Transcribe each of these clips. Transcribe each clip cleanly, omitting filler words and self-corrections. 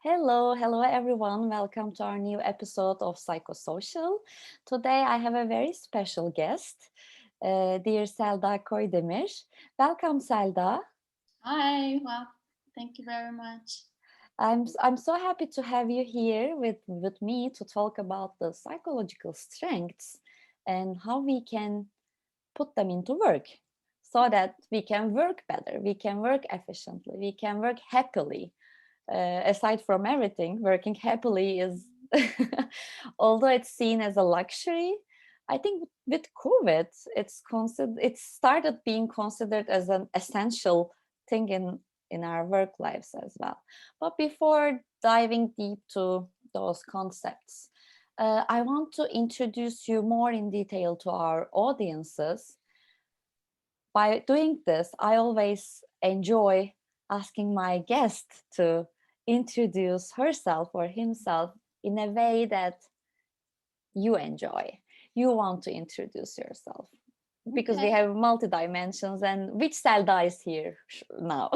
Hello everyone. Welcome to our new episode of Psychosocial. Today I have a very special guest, dear Selda Koydemir. Welcome, Selda. Hi, well, thank you very much. I'm so happy to have you here with me to talk about the psychological strengths and how we can put them into work so that we can work better, we can work efficiently, we can work happily. Aside from everything, working happily is, although it's seen as a luxury, I think with COVID, it started being considered as an essential thing in our work lives as well. But before diving deep to those concepts, I want to introduce you more in detail to our audiences. By doing this, I always enjoy asking my guest to introduce herself or himself in a way that you enjoy. You want to introduce yourself because we Okay, have multi dimensions, and which Selda is here now?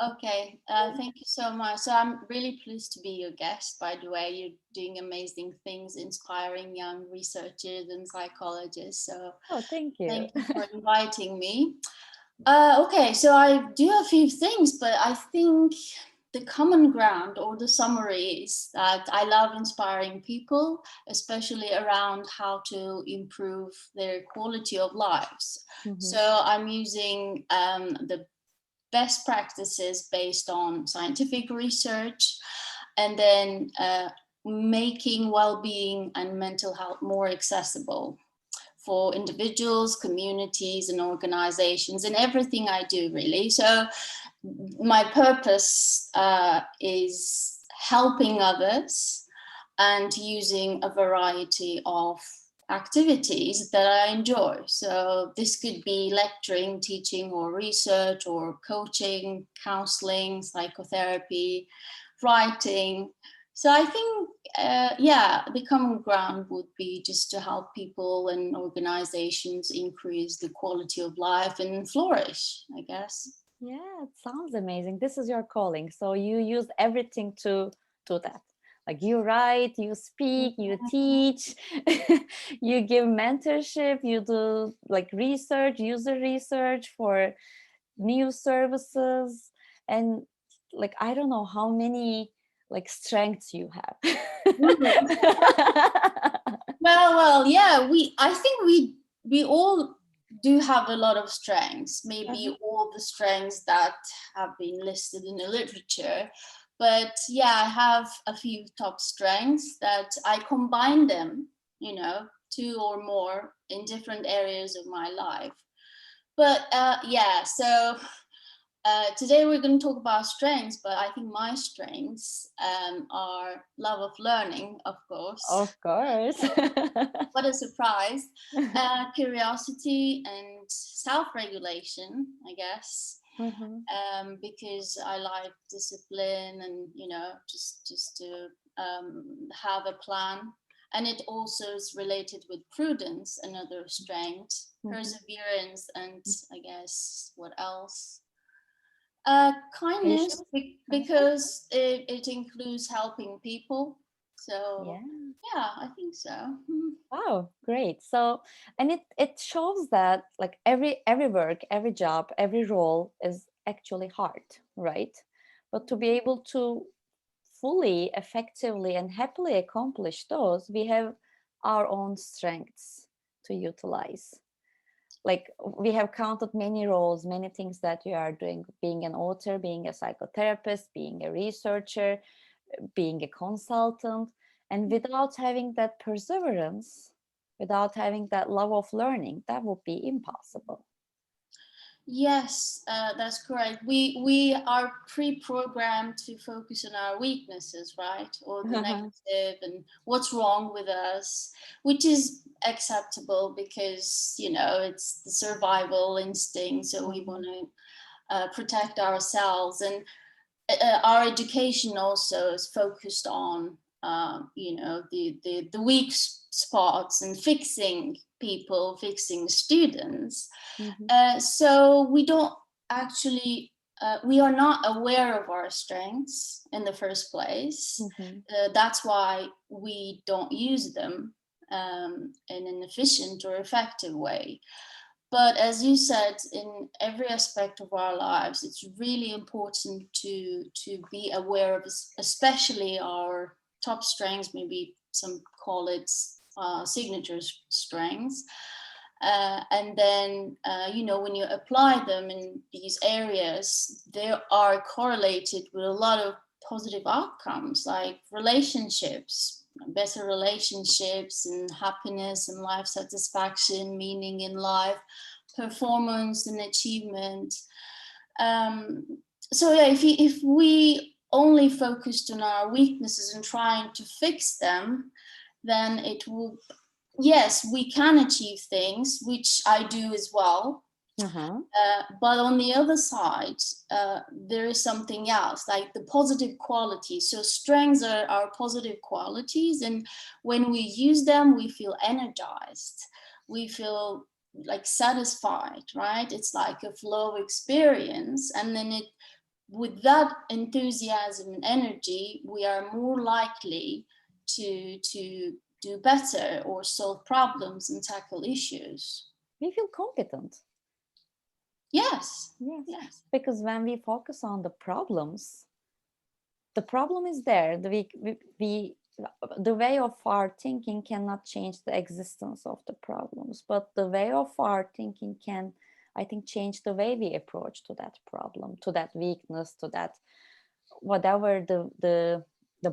okay. Thank you so much. So I'm really pleased to be your guest, by the way. You're doing amazing things, inspiring young researchers and psychologists. So Oh, thank you. thank you for inviting me. Okay, so I do a few things, but I think the common ground or the summary is that I love inspiring people, especially around how to improve their quality of lives. Mhm. So I'm using the best practices based on scientific research and then making well-being and mental health more accessible for individuals, communities, and organizations, and everything I do, really. So, my purpose is helping others and using a variety of activities that I enjoy. So, this could be lecturing, teaching, or research, or coaching, counseling, psychotherapy, writing. So I think, yeah, the common ground would be just to help people and organizations increase the quality of life and flourish, I guess. Yeah, it sounds amazing. This is your calling. So you use everything to do that. Like you write, you speak, you teach, you give mentorship, you do like research, user research for new services. And like, I don't know how many like strengths you have. Mhm. Yeah, I think we all do have a lot of strengths, maybe Uh-huh. all the strengths that have been listed in the literature. But yeah, I have a few top strengths that I combine them, two or more in different areas of my life. But yeah, so today we're going to talk about strengths, but I think my strengths are love of learning, of course. Of course. What a surprise. Curiosity and self-regulation, I guess, Mhm. because I like discipline and, just to have a plan. And it also is related with prudence, another strength, Mhm. perseverance, and I guess what else? Kindness, Patience. Uh-huh. because it includes helping people. So, Yeah. yeah, I think so. Mhm. Wow, great. So, and it shows that like every work, every job, every role is actually hard, right? But to be able to fully, effectively, and happily accomplish those, we have our own strengths to utilize. Like we have counted many roles, many things that you are doing, being an author, being a psychotherapist, being a researcher, being a consultant. And without having that perseverance, without having that love of learning, that would be impossible. Yes, that's correct. We are pre-programmed to focus on our weaknesses, right? Or the negative and what's wrong with us, which is acceptable because, it's the survival instinct. So we want to protect ourselves. And our education also is focused on the weak spots and fixing people, fixing students. Mhm. So we don't actually we are not aware of our strengths in the first place. That's why we don't use them in an efficient or effective way. But as you said, in every aspect of our lives, it's really important to be aware of, especially our top strengths, maybe some call it signature strengths. And then, when you apply them in these areas, they are correlated with a lot of positive outcomes, like relationships, better relationships and happiness and life satisfaction, meaning in life, performance and achievement. So yeah, if we only focused on our weaknesses and trying to fix them, then it will, yes, we can achieve things, which I do as well. But on the other side, there is something else, like the positive qualities. So strengths are our positive qualities, and when we use them, we feel energized. We feel like satisfied, right? It's like a flow experience, and then with that enthusiasm and energy, we are more likely to do better or solve problems and tackle issues. We feel competent. Yes. Because when we focus on the problem is there. The way of our thinking cannot change the existence of the problems, but the way of our thinking can, I think, change the way we approach to that problem, to that weakness, to that whatever the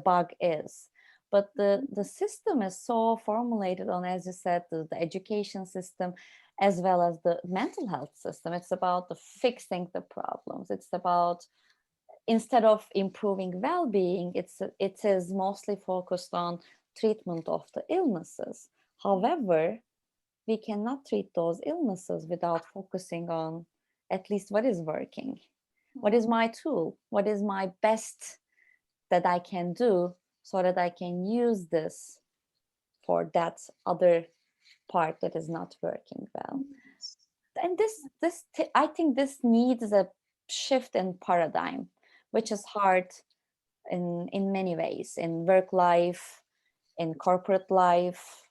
bug is. But the system is so formulated on, as you said, the education system, as well as the mental health system. It's about the fixing the problems. It's about, instead of improving well-being, it is mostly focused on treatment of the illnesses. However, we cannot treat those illnesses without focusing on at least what is working. What is my tool? What is my best that I can do so that I can use this for that other part that is not working well? And I think this needs a shift in paradigm, which is hard in many ways, in work life, in corporate life.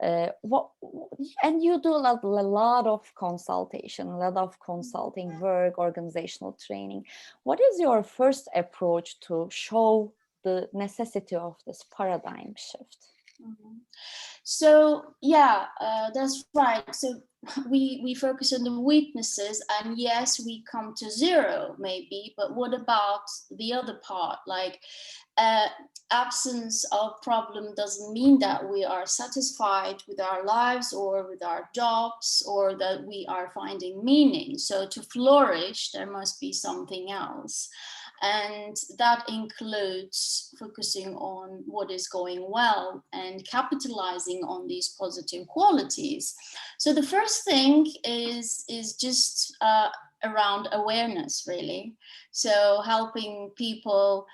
And you do a lot of consultation, a lot of consulting work, organizational training. What is your first approach to show the necessity of this paradigm shift? So yeah, that's right. So we focus on the weaknesses, and yes, we come to zero maybe, but what about the other part? Like absence of problem doesn't mean that we are satisfied with our lives or with our jobs, or that we are finding meaning. So to flourish, there must be something else. And that includes focusing on what is going well and capitalizing on these positive qualities. So the first thing is just around awareness, really. So helping people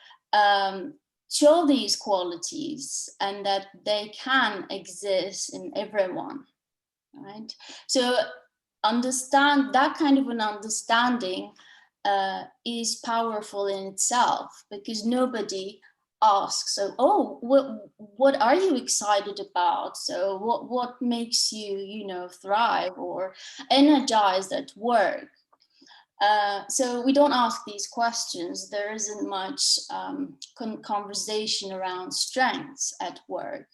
show these qualities and that they can exist in everyone, right? So understand that kind of an understanding is powerful in itself, because nobody asks, so, oh, what are you excited about? So what makes you, thrive or energized at work? So we don't ask these questions. There isn't much conversation around strengths at work.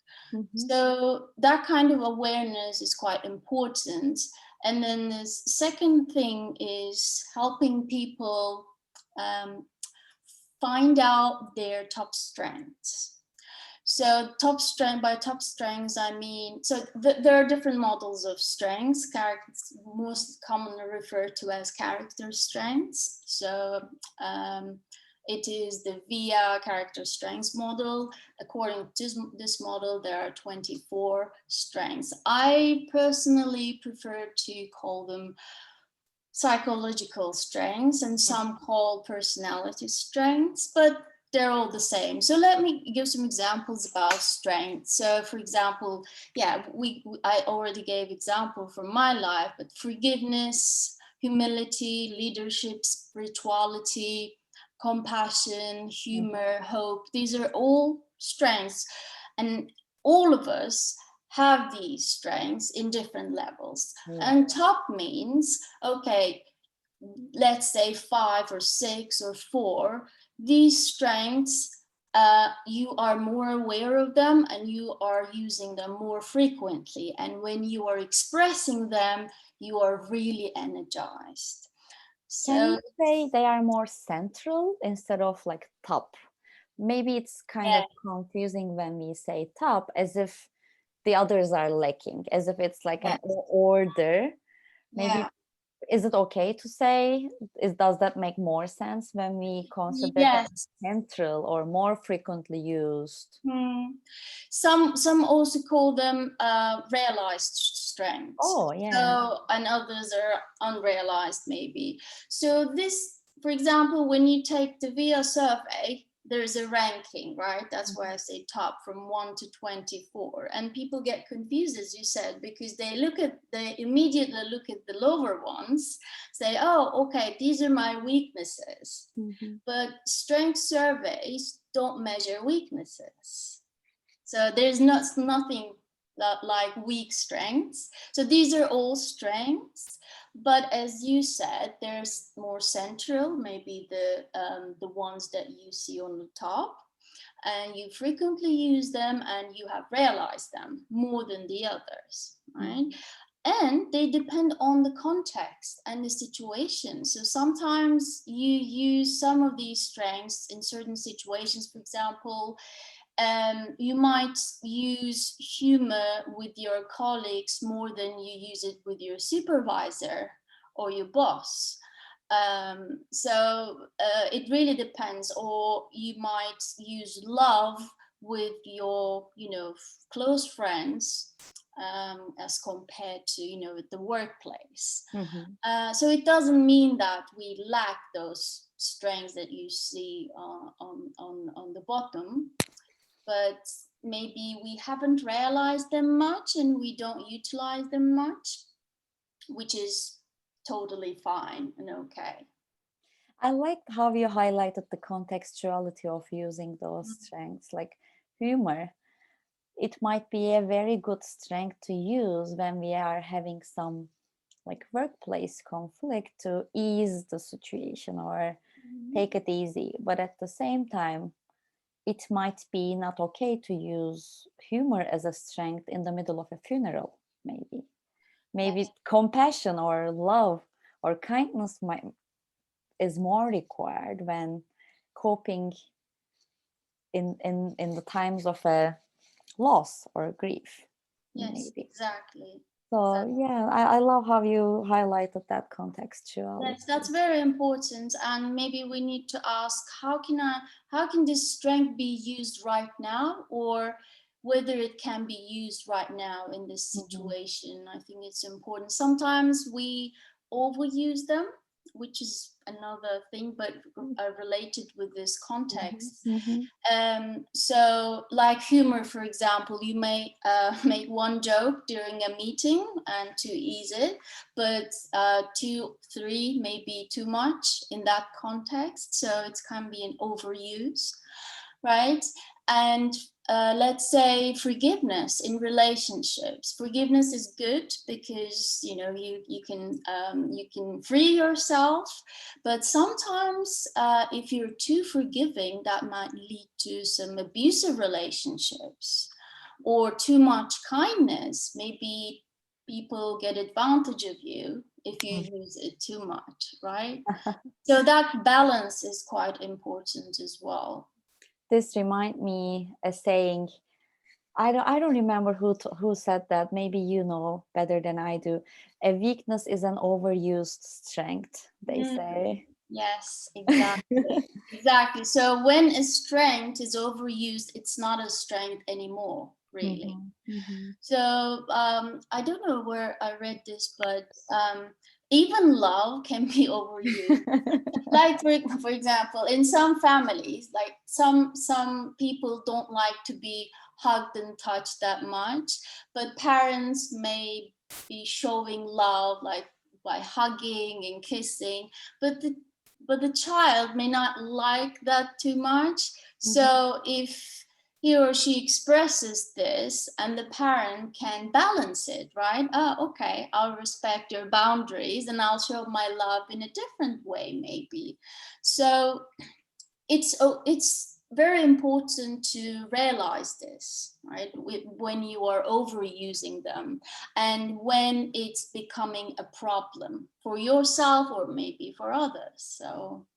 So that kind of awareness is quite important. And then the second thing is helping people find out their top strengths. So by top strengths, I mean, so there are different models of strengths, most commonly referred to as character strengths. So it is the VIA character strengths model. According to this model, there are 24 strengths. I personally prefer to call them psychological strengths, and some call personality strengths, but they're all the same. So let me give some examples about strengths. So for example, yeah, I already gave example from my life, but forgiveness, humility, leadership, spirituality, compassion, humor, hope. These are all strengths, and all of us have these strengths in different levels. Yeah. And top means, okay, let's say 5 or 6 or 4, these strengths, you are more aware of them and you are using them more frequently. And when you are expressing them, you are really energized. Can So you say they are more central instead of like top? Maybe it's kind yeah, of confusing when we say top, as if the others are lacking, as if it's like an yeah, order. yeah. Maybe, is it okay to say, does that make more sense when we consider them Yes. central or more frequently used? Some also call them realized strengths. Oh, yeah. So, and others are unrealized maybe. So this, for example, when you take the VIA survey, there's a ranking, right? That's why I say top from 1 to 24. And people get confused, as you said, because they immediately look at the lower ones, say, oh, okay, these are my weaknesses. Mhm. But strength surveys don't measure weaknesses. So there's nothing like weak strengths. So these are all strengths. But as you said, there's more central, maybe the ones that you see on the top, and you frequently use them and you have realized them more than the others, right? Mhm. And they depend on the context and the situation. So sometimes you use some of these strengths in certain situations. For example, you might use humor with your colleagues more than you use it with your supervisor or your boss. So it really depends. Or you might use love with your, close friends, as compared to, with the workplace. Mhm. So it doesn't mean that we lack those strengths that you see on the bottom, but maybe we haven't realized them much and we don't utilize them much, which is totally fine and okay. I like how you highlighted the contextuality of using those strengths, like humor. It might be a very good strength to use when we are having some like workplace conflict to ease the situation or Mhm. take it easy. But at the same time, it might be not okay to use humor as a strength in the middle of a funeral, maybe. Yes, Maybe compassion or love or kindness is more required when coping in the times of a loss or grief, yes, maybe. exactly. So Exactly. yeah, I love how you highlighted that Yes, that's contextuality. very important. And maybe we need to ask, how can this strength be used right now, or whether it can be used right now in this Mhm, situation. I think it's important. Sometimes we overuse them, which is another thing, but related with this mhm, context. mhm, So like humor, for example, you may make one joke during a meeting and to ease it, but 2, 3 may be too much in that context. So it can be an overuse, right? And let's say forgiveness in relationships. Forgiveness is good because you can free yourself, but sometimes if you're too forgiving, that might lead to some abusive relationships, or too much kindness. Maybe people get advantage of you if you mhm. use it too much, right? So that balance is quite important as well. This remind me a saying. I don't remember who said that. Maybe you know better than I do. A weakness is an overused strength, they Mm, say. yes, exactly. Exactly. So when a strength is overused, it's not a strength anymore, really. Mhm, mhm. So I don't know where I read this, but even love can be overused. Like for example, in some families, like some people don't like to be hugged and touched that much, but parents may be showing love, like by hugging and kissing, but the child may not like that too much. So if he or she expresses this and the parent can balance it, right? Oh, okay, I'll respect your boundaries and I'll show my love in a different way, maybe. So it's very important to realize this, right? When you are overusing them and when it's becoming a problem for yourself or maybe for others. So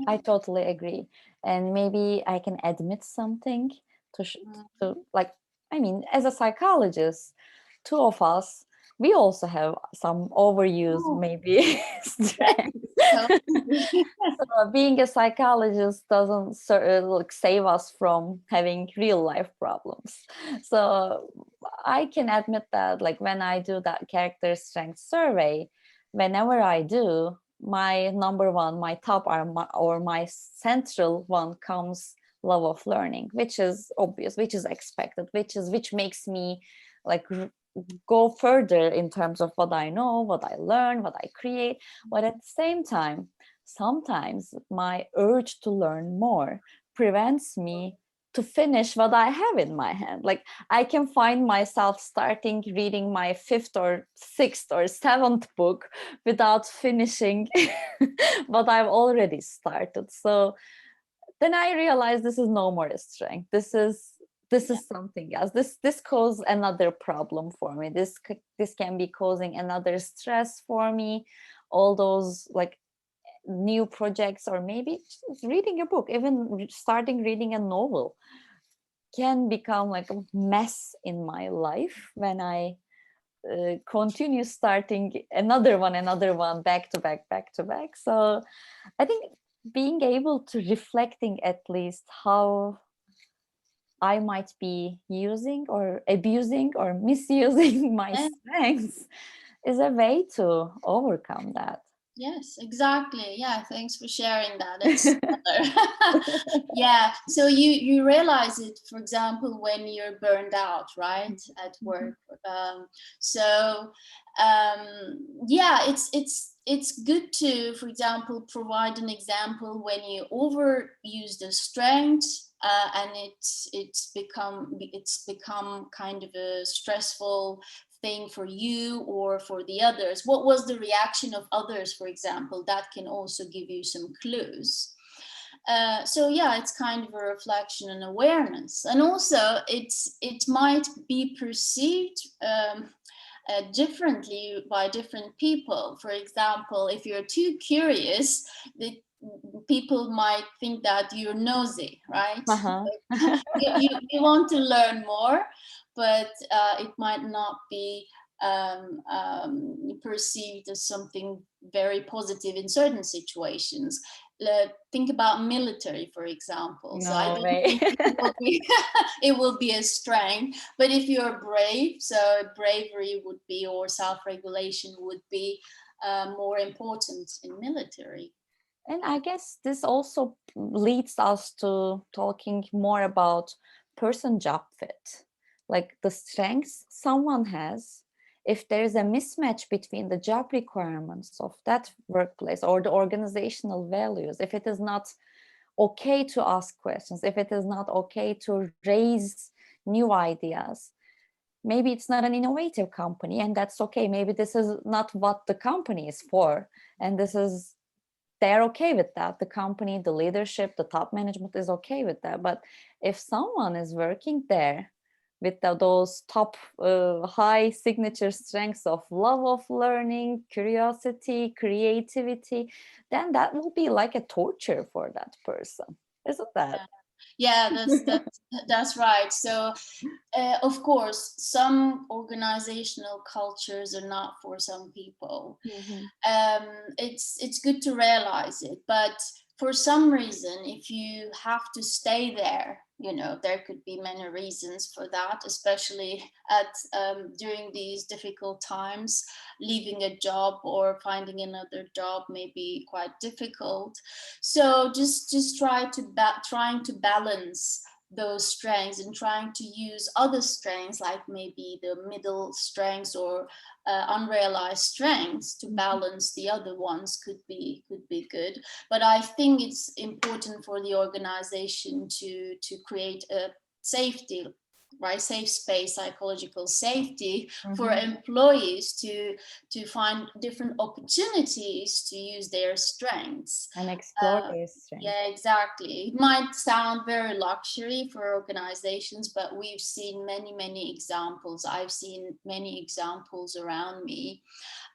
I totally agree. And maybe I can admit something to like, I mean, as a psychologist, two of us, we also have some overused oh, maybe yeah, strengths. totally. So being a psychologist doesn't like save us from having real life problems. So I can admit that, like when I do that character strength survey, whenever I do, my number one, my top or my central one comes love of learning, which is obvious, which is expected, which makes me like go further in terms of what I know, what I learn, what I create. But at the same time, sometimes my urge to learn more prevents me to finish what I have in my hand. Like I can find myself starting reading my fifth or sixth or seventh book without finishing what I've already started. So then I realized this is no more a strength. This is something else. This causes another problem for me. This can be causing another stress for me. All those like new projects, or maybe just reading a book, even starting reading a novel, can become like a mess in my life when I continue starting another one back to back. So I think being able to reflecting at least how I might be using or abusing or misusing my Yeah. strengths is a way to overcome that. Yes, exactly. Yeah, thanks for sharing that. It's yeah. So you realize it, for example, when you're burned out, right, at work. So yeah, it's good to, for example, provide an example when you overuse the strength. And it's become kind of a stressful thing for you or for the others. What was the reaction of others, for example? That can also give you some clues. So yeah, it's kind of a reflection and awareness, and also it might be perceived differently by different people. For example, if you're too curious, the people might think that you're nosy, right? Uh-huh. You want to learn more, but it might not be perceived as something very positive in certain situations. Think about military, for example. So I No don't way. think it will be a strength, but if you're brave, so bravery would be, or self-regulation would be more important in military. And I guess this also leads us to talking more about person job fit, like the strengths someone has. If there is a mismatch between the job requirements of that workplace or the organizational values, if it is not okay to ask questions, if it is not okay to raise new ideas, maybe it's not an innovative company, and that's okay. Maybe this is not what the company is for, and they're okay with that. The company, the leadership, the top management is okay with that. But if someone is working there with those top high signature strengths of love of learning, curiosity, creativity, then that will be like a torture for that person, isn't that? Yeah, that's right. So of course, some organizational cultures are not for some people. Mhm. It's good to realize it, but for some reason, if you have to stay there, there could be many reasons for that, especially at during these difficult times. Leaving a job or finding another job may be quite difficult. So just trying to balance those strengths and trying to use other strengths, like maybe the middle strengths or unrealized strengths, to balance the other ones could be good. But I think it's important for the organization to create a safety, right, safe space, psychological safety for employees to find different opportunities to use their strengths and explore their strengths. yeah, exactly. It might sound very luxury for organizations, but we've seen many examples. I've seen many examples around me.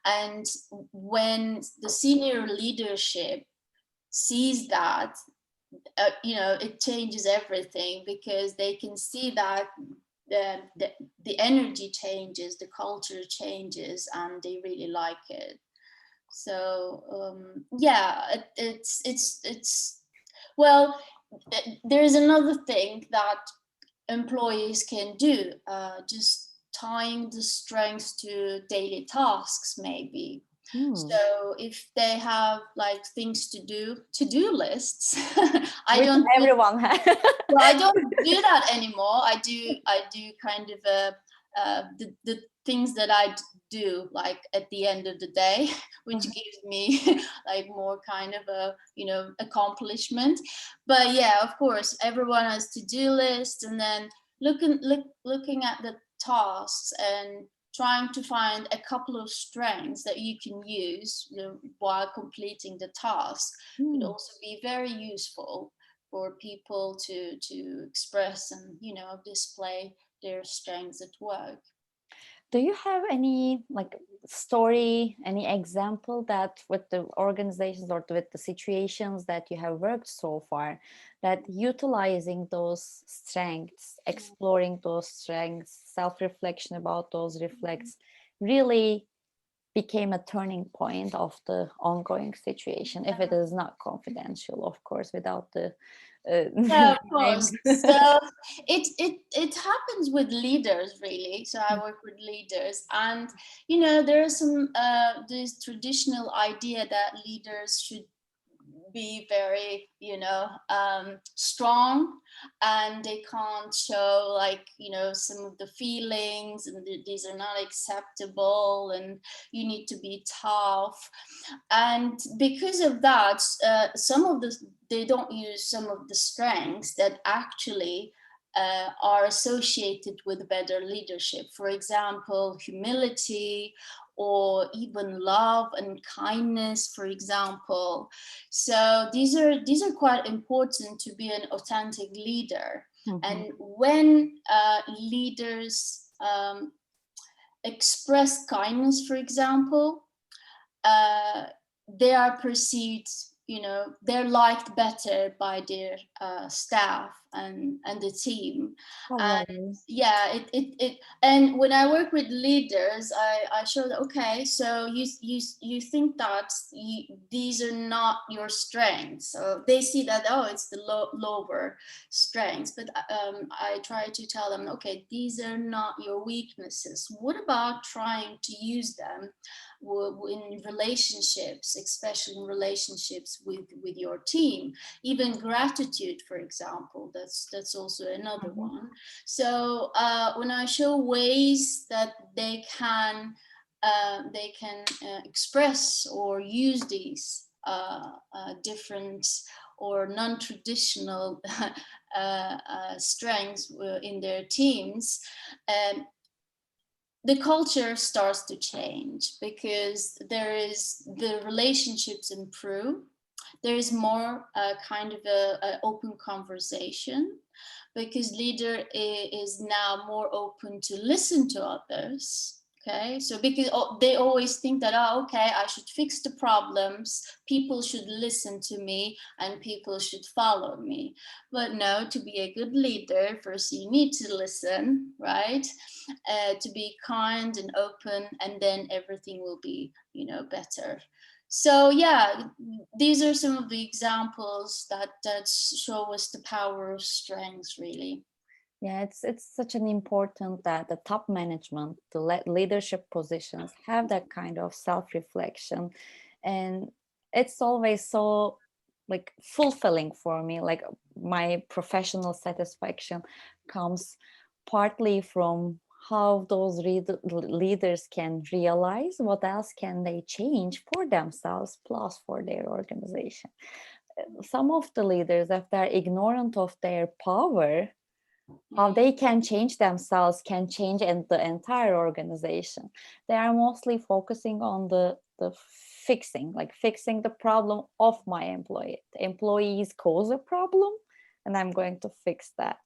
And when the senior leadership sees that, it changes everything, because they can see that the energy changes, the culture changes, and they really like it. So it's well, there's another thing that employees can do, just tying the strengths to daily tasks, maybe. So if they have like things to-do lists, Which everyone has. well, I don't do that anymore. I do kind of the things that I do like at the end of the day, which gives me like more kind of a accomplishment. But yeah, of course, everyone has to-do lists, and then looking at the tasks and trying to find a couple of strengths that you can use while completing the task would also be very useful for people to express and display their strengths at work. Do you have any like story, any example that with the organizations or with the situations that you have worked so far, that utilizing those strengths, exploring those strengths, self-reflection about those reflects really became a turning point of the ongoing situation, if it is not confidential, of course, without the Yeah, of course. So it happens with leaders, really. So I work with leaders, and there's some this traditional idea that leaders should be very strong, and they can't show like some of the feelings, and these are not acceptable, and you need to be tough. And because of that, they don't use some of the strengths that actually are associated with better leadership. For example, humility, or even love and kindness, for example. So these are quite important to be an authentic leader. And when leaders express kindness, for example, they are perceived, they're liked better by their staff and the team. And yeah, it and when I work with leaders, I show that, okay, so you think that these are not your strengths. So they see that, oh, it's the lower strengths, but I try to tell them, okay, these are not your weaknesses. What about trying to use them in relationships, especially in relationships with your team? Even gratitude, for example, that's also another one. So when I show ways that they can express or use these different or non-traditional strengths in their teams, the culture starts to change, because the relationships improve. There is more kind of a open conversation, because leader is now more open to listen to others. Okay, so because they always think that, oh, okay, I should fix the problems, people should listen to me, and people should follow me. But no, to be a good leader, first you need to listen, right? To be kind and open, and then everything will be, better. So yeah, these are some of the examples that show us the power of strengths, really. Yeah, it's such an important that the top management, the leadership positions have that kind of self-reflection, and it's always so like fulfilling for me. Like my professional satisfaction comes partly from how those leaders can realize what else can they change for themselves plus for their organization. Some of the leaders, if they're ignorant of their power, how they can change themselves can change the entire organization. They are mostly focusing on the fixing, like fixing the problem of my employee. The employees cause a problem and I'm going to fix that.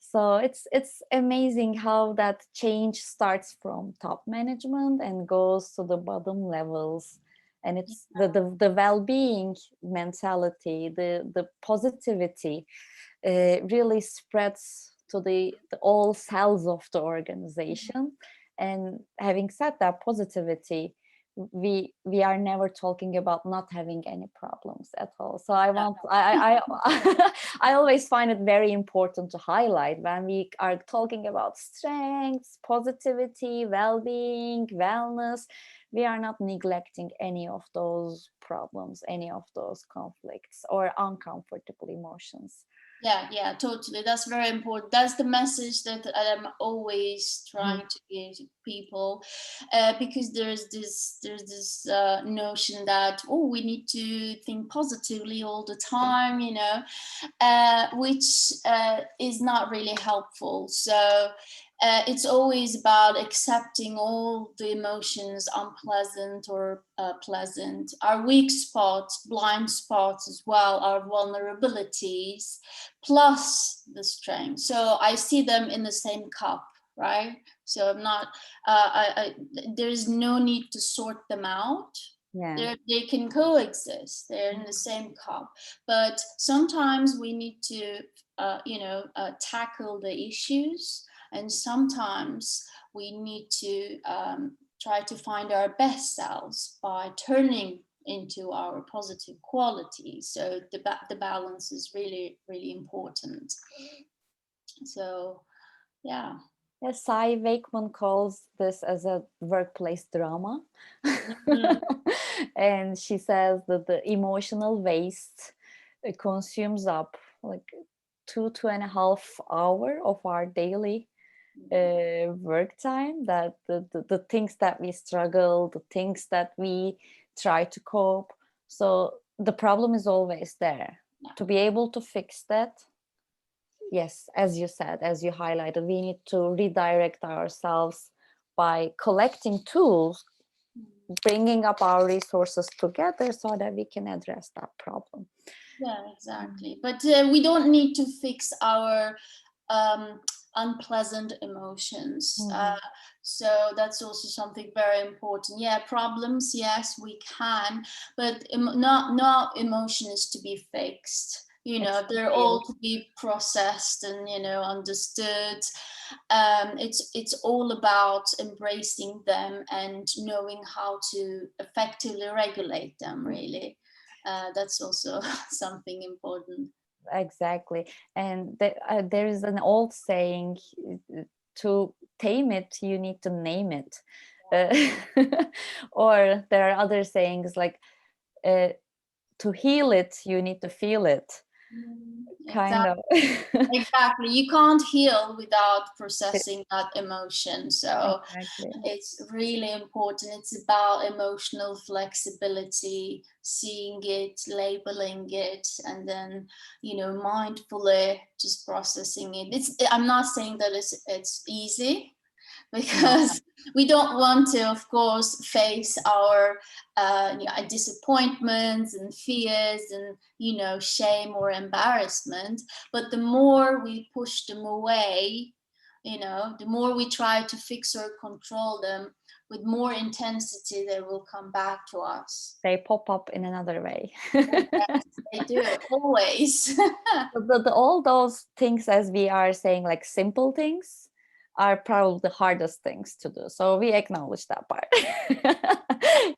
So it's amazing how that change starts from top management and goes to the bottom levels. And it's the well-being mentality, the positivity really spreads to the all cells of the organization. And having said that, positivity, we are never talking about not having any problems at all. So I always find it very important to highlight when we are talking about strengths, positivity, well-being, wellness, we are not neglecting any of those problems, any of those conflicts or uncomfortable emotions. Yeah, totally. That's very important. That's the message that I'm always trying to give to people, because there's this notion that, oh, we need to think positively all the time, which is not really helpful. So it's always about accepting all the emotions, unpleasant or pleasant, our weak spots, blind spots as well, our vulnerabilities, plus the strength. So I see them in the same cup, right? So I'm not, there's no need to sort them out. Yeah. They can coexist. They're in the same cup. But sometimes we need to, tackle the issues. And sometimes we need to try to find our best selves by turning into our positive qualities. So the balance is really, really important. So, yeah. Yes, Cy Wakeman calls this as a workplace drama. And she says that the emotional waste consumes up like 2.5 hours of our daily work time, that the things that we struggle, the things that we try to cope. So the problem is always there. To be able to fix that, yes, as you said, as you highlighted, we need to redirect ourselves by collecting tools, bringing up our resources together so that we can address that problem. Yeah, exactly. But we don't need to fix our unpleasant emotions. So that's also something very important. Yeah, problems, yes, we can, but not emotion is to be fixed. They're all to be processed and understood. It's all about embracing them and knowing how to effectively regulate them, really. That's also something important. Exactly. And there is an old saying, to tame it, you need to name it. Or there are other sayings like, to heal it, you need to feel it. Kind of. Exactly. You can't heal without processing that emotion. So Exactly. it's really important. It's about emotional flexibility, seeing it, labeling it, and then, mindfully just processing it. I'm not saying that it's easy, because we don't want to, of course, face our disappointments and fears and shame or embarrassment. But the more we push them away, the more we try to fix or control them, with more intensity they will come back to us. They pop up in another way. Yes, they do, always. All those things, as we are saying, like simple things, are probably the hardest things to do. So we acknowledge that part.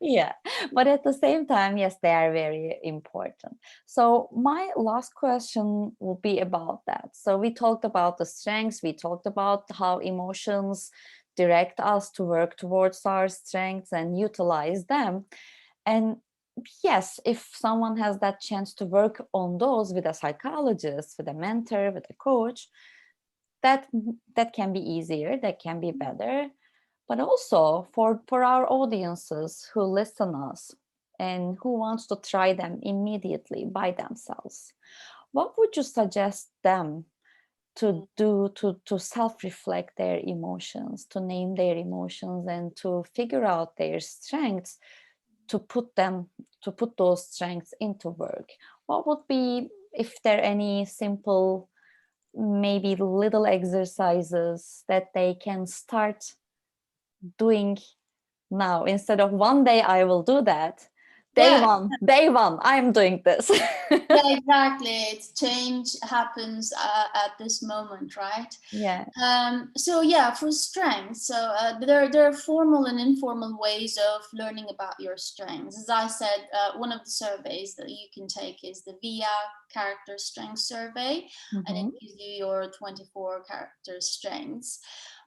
Yeah. But at the same time, yes, they are very important. So my last question will be about that. So we talked about the strengths, we talked about how emotions direct us to work towards our strengths and utilize them. And yes, if someone has that chance to work on those with a psychologist, with a mentor, with a coach, that that can be easier, that can be better. But also for our audiences who listen us and who wants to try them immediately by themselves, what would you suggest them to do to self-reflect their emotions, to name their emotions, and to figure out their strengths, to put those strengths into work? What would be, if there are any simple, maybe little exercises that they can start doing now, instead of one day I will do that? Yeah, Day one, I'm doing this. yeah, exactly. It's change happens at this moment, right? Yeah. So yeah, for strengths, so there are formal and informal ways of learning about your strengths. As I said, one of the surveys that you can take is the VIA character strength survey, and it Mm-hmm. gives you your 24 character strengths.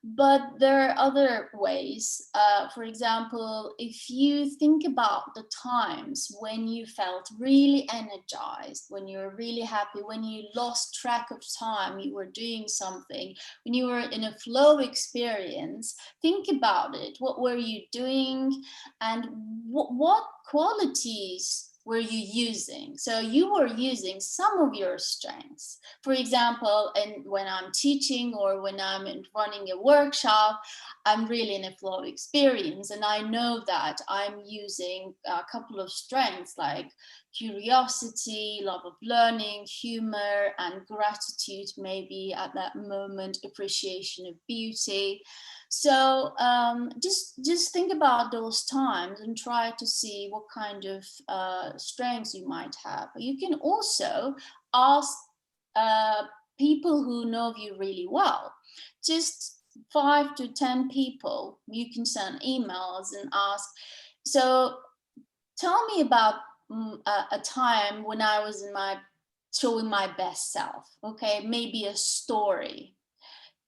But there are other ways. For example, if you think about the times when you felt really energized, when you were really happy, when you lost track of time, you were doing something, when you were in a flow experience, think about it. What were you doing, and what qualities were you using? So you were using some of your strengths. For example, and when I'm teaching or when I'm running a workshop, I'm really in a flow experience, and I know that I'm using a couple of strengths like curiosity, love of learning, humor, and gratitude, maybe at that moment, appreciation of beauty. So just think about those times and try to see what kind of strengths you might have. You can also ask uh, people who know you really well. Just 5 to 10 people. You can send emails and ask. So tell me about a time when I was in my showing my best self. Okay, maybe a story.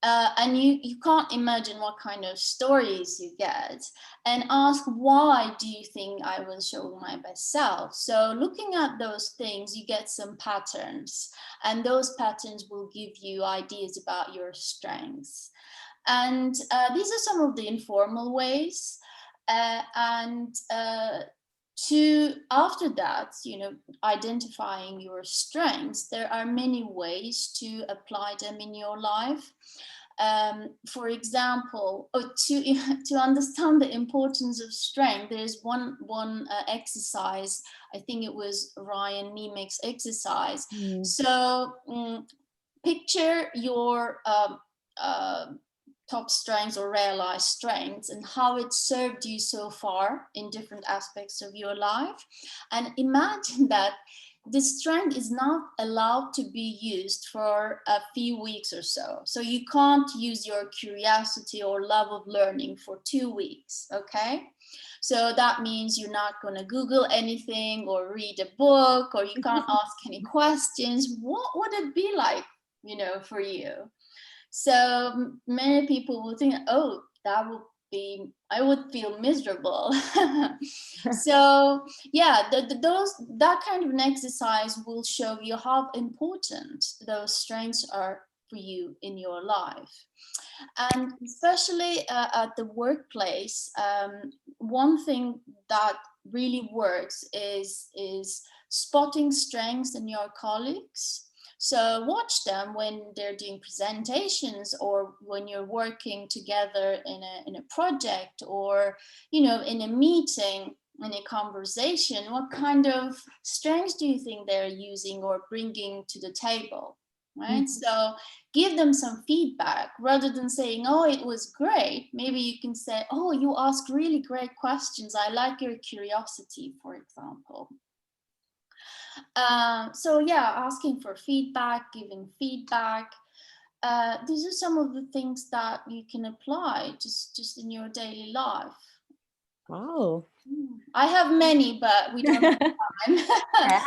And you can't imagine what kind of stories you get, and ask, why do you think I was showing my best self? So looking at those things, you get some patterns, and those patterns will give you ideas about your strengths. And these are some of the informal ways. And to after that, identifying your strengths, there are many ways to apply them in your life. For example, to to understand the importance of strength, there's one exercise. I think it was Ryan Nemec's exercise. Mm. So picture your top strengths or realized strengths and how it served you so far in different aspects of your life, and imagine that this strength is not allowed to be used for a few weeks or so. So you can't use your curiosity or love of learning for 2 weeks, okay? So that means you're not going to Google anything or read a book, or you can't ask any questions. What would it be like, for you? So many people will think, oh, that would be, I would feel miserable. So yeah, that kind of an exercise will show you how important those strengths are for you in your life. And especially at the workplace, one thing that really works is spotting strengths in your colleagues. So watch them when they're doing presentations, or when you're working together in a project, or in a meeting, in a conversation. What kind of strengths do you think they're using or bringing to the table? Right. Mhm. So give them some feedback rather than saying, oh, it was great. Maybe you can say, oh, you asked really great questions. I like your curiosity, for example. So yeah, asking for feedback, giving feedback. These are some of the things that you can apply just in your daily life. Wow. I have many, but we don't have time. Yeah,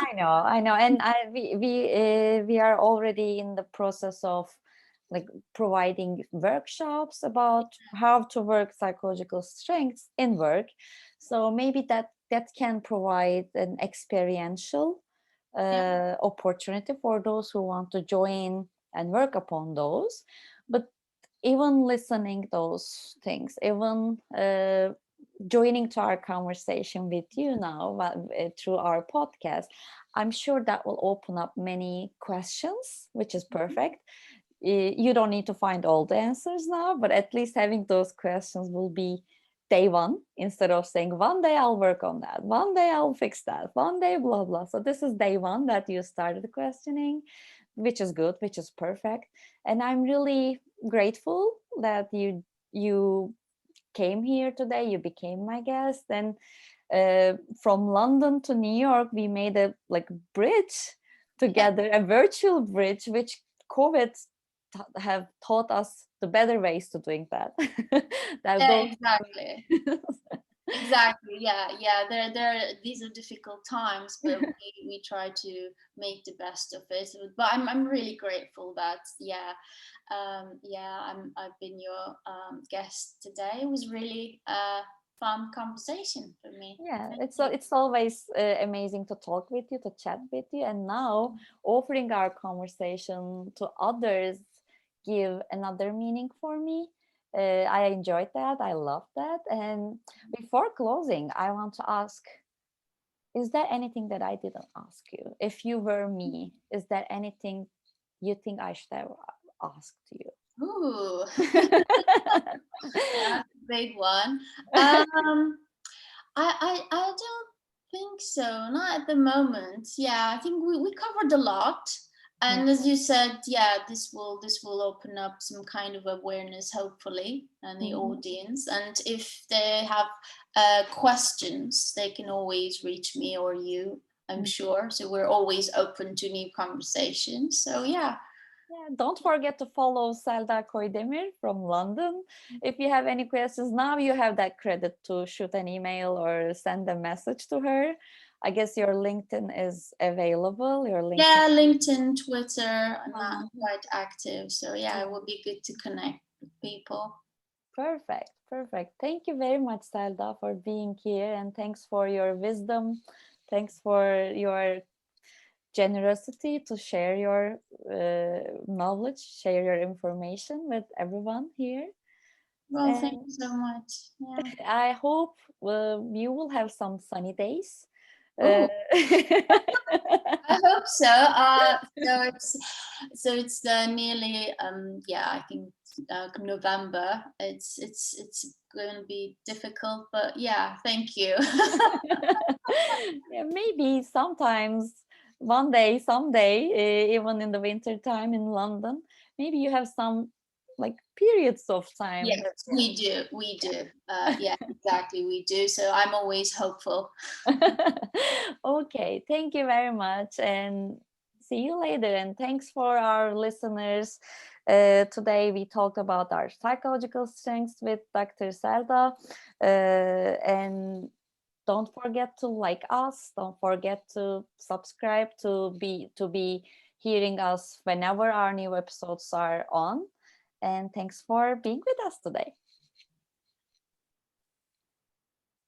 I know, and we are already in the process of like providing workshops about how to work psychological strengths in work. So maybe that can provide an experiential Yeah. opportunity for those who want to join and work upon those. But even listening those things, even joining to our conversation with you now through our podcast, I'm sure that will open up many questions, which is perfect. You don't need to find all the answers now, but at least having those questions will be day one, instead of saying one day I'll work on that, one day I'll fix that, one day blah blah. So this is day one that you started questioning, which is good, which is perfect. And I'm really grateful that you came here today, you became my guest. And from London to New York, we made a like bridge Yeah. together, a virtual bridge, which COVID have taught us the better ways to doing that. That Yeah, those exactly. Exactly. Yeah. Yeah. These are difficult times, but we try to make the best of it. But I'm really grateful that, yeah, I've been your guest today. It was really a fun conversation for me. yeah, Thank you. it's always amazing to talk with you, to chat with you, and now offering our conversation to others give another meaning for me. I enjoyed that. I love that. And before closing, I want to ask: is there anything that I didn't ask you? If you were me, is there anything you think I should have asked you? Ooh, that's a big one. Um, I don't think so. Not at the moment. Yeah, I think we covered a lot. And as you said, yeah, this will open up some kind of awareness, hopefully, in the Mhm. audience. And if they have questions, they can always reach me or you, I'm sure. So we're always open to new conversations. So yeah. Yeah, don't forget to follow Selda Koydemir from London. If you have any questions now, you have that credit to shoot an email or send a message to her. I guess your LinkedIn is available. Your LinkedIn. Yeah, LinkedIn, Twitter, I'm not Uh-huh. quite active. So yeah, it Yeah. would be good to connect with people. Perfect, perfect. Thank you very much, Selda, for being here, and thanks for your wisdom. Thanks for your generosity to share your knowledge, share your information with everyone here. Well, thank And you so much. Yeah. I hope you will have some sunny days. Uh, Oh, I hope so. So it's nearly yeah, I think November. It's going to be difficult, but yeah, thank you. yeah, maybe sometimes, one day, someday, even in the winter time in London, maybe you have some like periods of time Yes, that we do. We do. Yeah, exactly. We do. So I'm always hopeful. okay, thank you very much, and see you later. And thanks for our listeners. Today we talked about our psychological strengths with Dr. Selda. And don't forget to like us. Don't forget to subscribe to be hearing us whenever our new episodes are on. And thanks for being with us today.